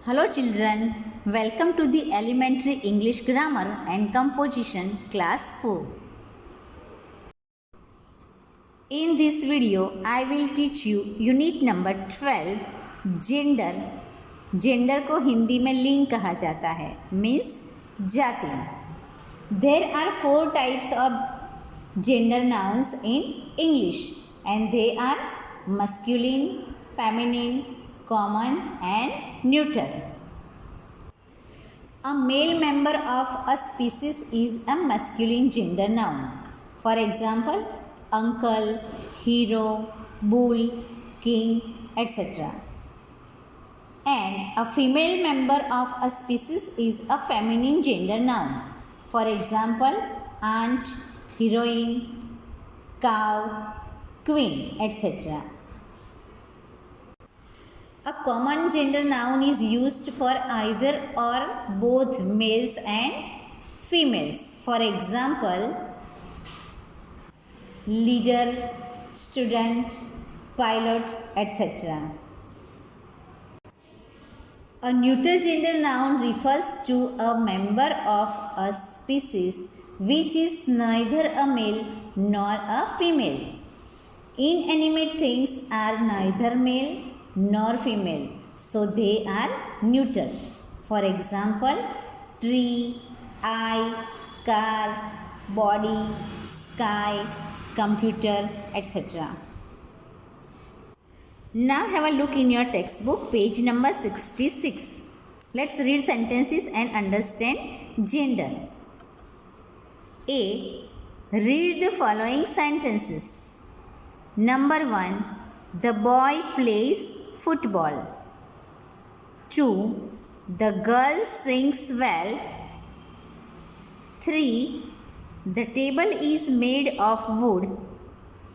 Hello children, welcome to the Elementary English Grammar and Composition Class 4. In this video, I will teach you Unit number 12, Gender. Gender को हिंदी में लिंग कहा जाता है, means जाति. There are 4 types of gender nouns in English and they are masculine, feminine, common and neuter. A male member of a species is a masculine gender noun. For example, uncle, hero, bull, king, etc. And a female member of a species is a feminine gender noun. For example, aunt, heroine, cow, queen, etc. A common gender noun is used for either or both males and females. For example, leader, student, pilot, etc. A neuter gender noun refers to a member of a species which is neither a male nor a female. Inanimate things are neither male nor female, so they are neuter. For example, tree, eye, car, body, sky, computer, etc. Now have a look in your textbook, page number 66. Let's read sentences and understand gender. A. Read the following sentences. Number 1. The boy plays football. 2. The girl sings well. 3. The table is made of wood.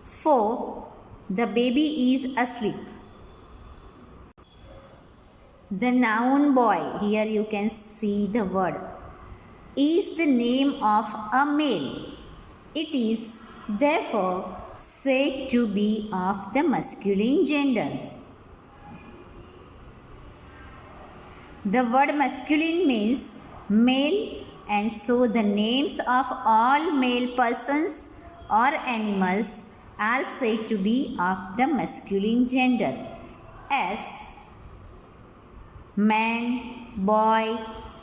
4. The baby is asleep. The noun boy, here you can see the word, is the name of a male. It is therefore said to be of the masculine gender. The word masculine means male, and so the names of all male persons or animals are said to be of the masculine gender, as man, boy,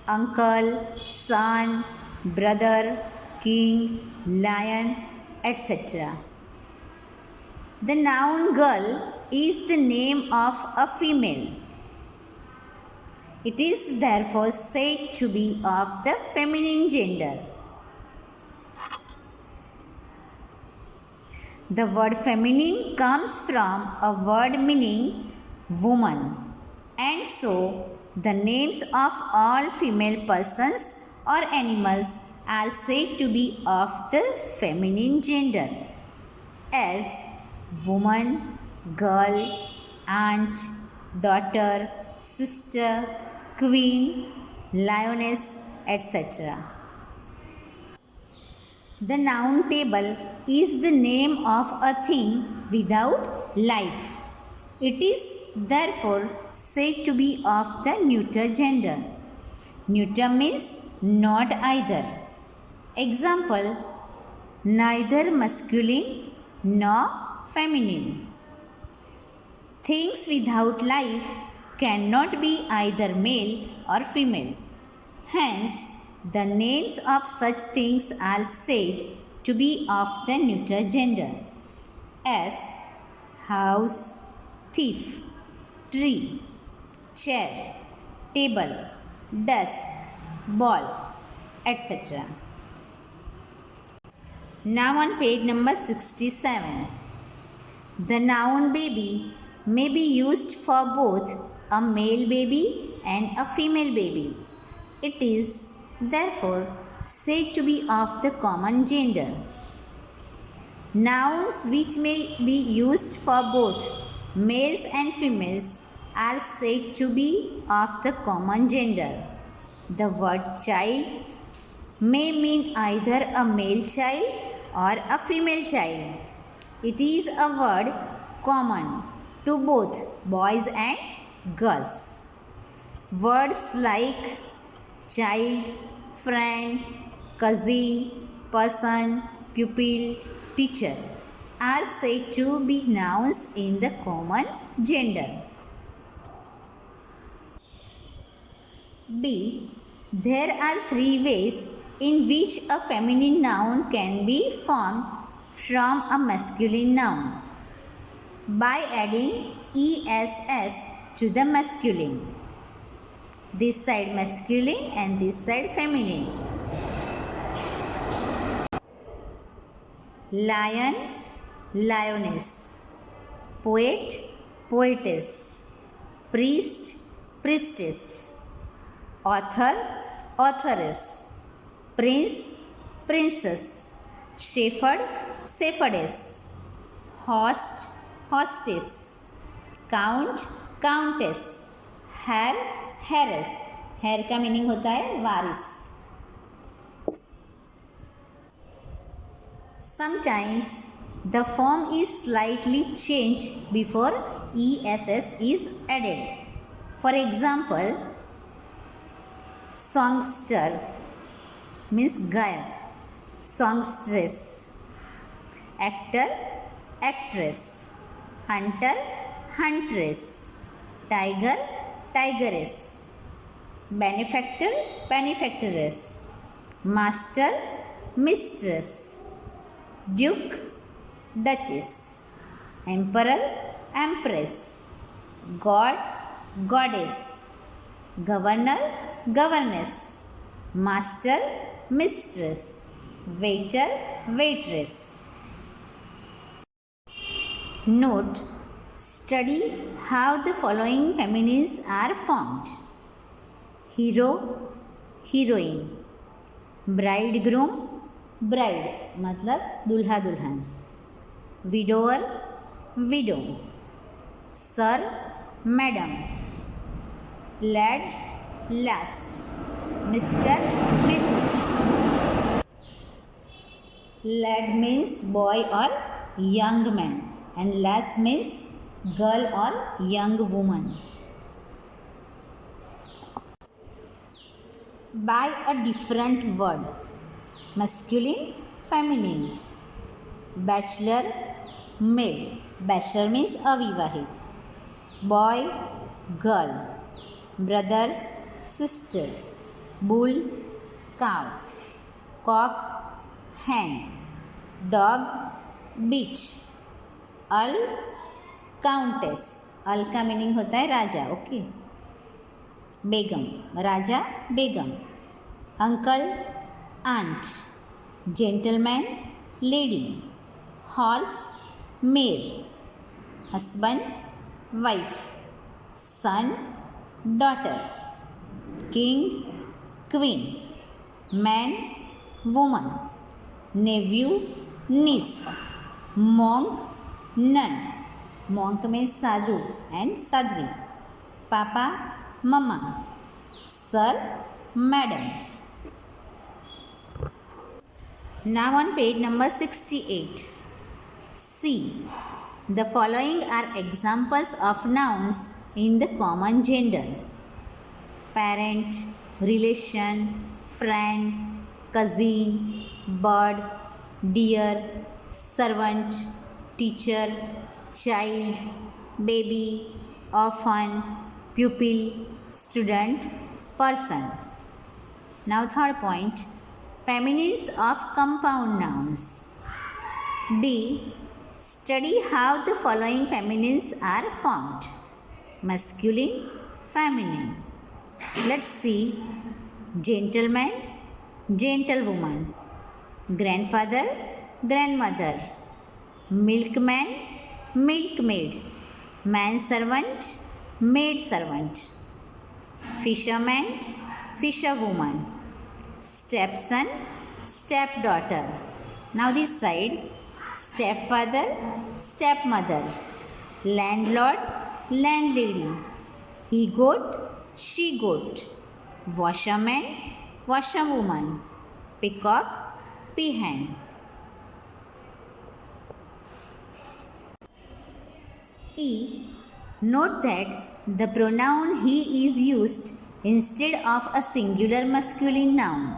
uncle, son, brother, king, lion, etc. The noun girl is the name of a female. It is therefore said to be of the feminine gender. The word feminine comes from a word meaning woman, and so the names of all female persons or animals are said to be of the feminine gender, as woman, girl, aunt, daughter, sister, queen, lioness, etc. The noun table is the name of a thing without life. It is therefore said to be of the neuter gender. Neuter means not either. Example, neither masculine nor feminine. Things without life cannot be either male or female. Hence, the names of such things are said to be of the neuter gender, as house, thief, tree, chair, table, desk, ball, etc. Now on page number 67. The noun baby may be used for both a male baby and a female baby. It is therefore said to be of the common gender. Nouns which may be used for both males and females are said to be of the common gender. The word child may mean either a male child or a female child. It is a word common to both boys and girls. Words like child, friend, cousin, person, pupil, teacher are said to be nouns in the common gender. B. There are three ways in which a feminine noun can be formed from a masculine noun: by adding ess to the masculine. This side masculine and this side feminine. Lion, lioness. Poet, poetess. Priest, priestess. Author, authoress. Prince, princess. Shepherd, shepherdess. Host, hostess. Count, countess. Heir, heiress. Heir का meaning होता है वारिस. Sometimes the form is slightly changed before ess is added. For example, songster means gayak, songstress. Actor, actress. Hunter, huntress. Tiger, tigeress. Benefactor, benefactress. Master, mistress. Duke, duchess. Emperor, empress. God, goddess. Governor, governess. Master, mistress. Waiter, waitress. Note, study how the following feminines are formed: hero, heroine. Bridegroom, bride मतलब दूल्हा दुल्हन. Widower, widow. Sir, madam. Lad, lass. Mr, Mrs. Lad means boy or young man, and lass means girl or young woman. By a different word: masculine, feminine. Bachelor, male. Bachelor means अविवाहित. Boy, girl. Brother, sister. Bull, cow. Cock, hen. Dog, bitch. Earl, countess. Earl का meaning होता है राजा. Okay. Begum, raja, begum. Uncle, aunt. Gentleman, lady. Horse, mare. Husband, wife. Son, daughter. King, queen. Man, woman. Nephew, niece. Monk, nun. Monk means sadhu and sadhvi. Papa, mama. Sir, madam. Now on page number 68. C. The following are examples of nouns in the common gender: parent, relation, friend, cousin, bird, dear, servant, teacher, child, baby, orphan, pupil, student, person. Now third point, feminines of compound nouns. D. Study how the following feminines are formed: masculine, feminine. Let's see: gentleman, gentlewoman. Grandfather, grandmother. Milkman, milkmaid. Manservant, maidservant. Fisherman, fisherwoman. Stepson, stepdaughter. Now this side: stepfather, stepmother. Landlord, landlady. He goat, she goat. Washerman, washerwoman. Peacock, peahen. E. Note that the pronoun he is used instead of a singular masculine noun.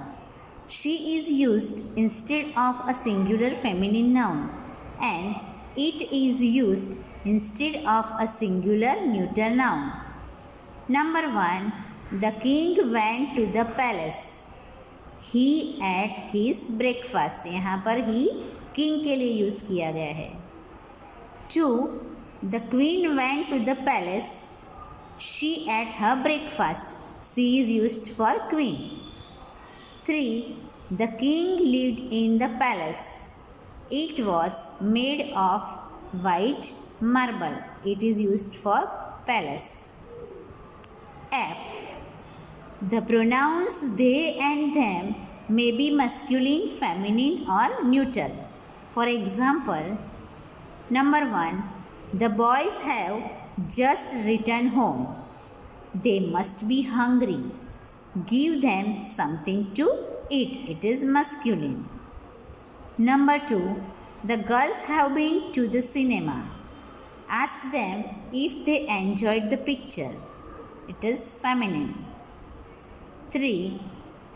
She is used instead of a singular feminine noun, and it is used instead of a singular neuter noun. Number 1. The king went to the palace. He ate his breakfast. यहाँ पर he king के लिए use किया गया है. 2. The queen went to the palace. She ate her breakfast. She is used for queen. 3. The king lived in the palace. It was made of white marble. It is used for palace. F. The pronouns they and them may be masculine, feminine or neuter. For example, number 1. The boys have just returned home. They must be hungry. Give them something to eat. It is masculine. Number 2. The girls have been to the cinema. Ask them if they enjoyed the picture. It is feminine. 3.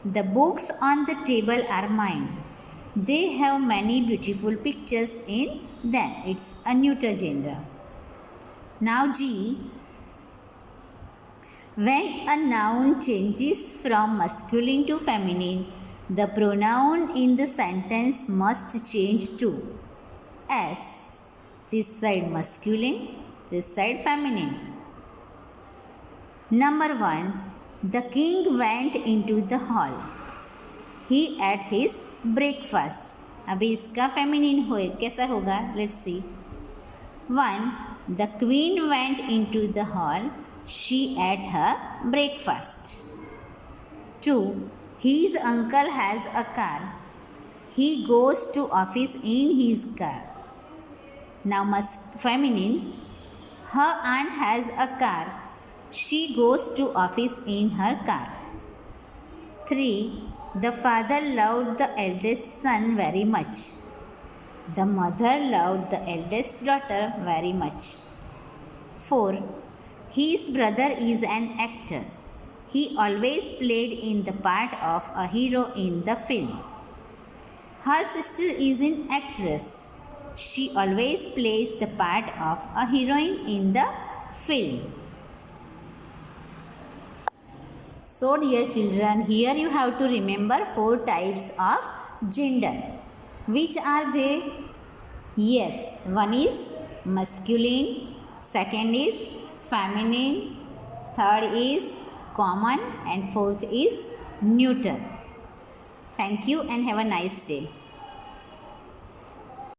The books on the table are mine. They have many beautiful pictures in them. It's a neuter gender. Now G. When a noun changes from masculine to feminine, the pronoun in the sentence must change to S. This side masculine, this side feminine. Number 1. The king went into the hall. He ate his breakfast. अभी इसका feminine होए कैसा होगा? Let's see. 1. The queen went into the hall. She ate her breakfast. 2. His uncle has a car. He goes to office in his car. Now feminine. Her aunt has a car. She goes to office in her car. 3. The father loved the eldest son very much. The mother loved the eldest daughter very much. 4. His brother is an actor. He always played in the part of a hero in the film. Her sister is an actress. She always plays the part of a heroine in the film. So dear children, here you have to remember 4 types of gender. Which are they? Yes, one is masculine, second is feminine, third is common and fourth is neuter. Thank you and have a nice day.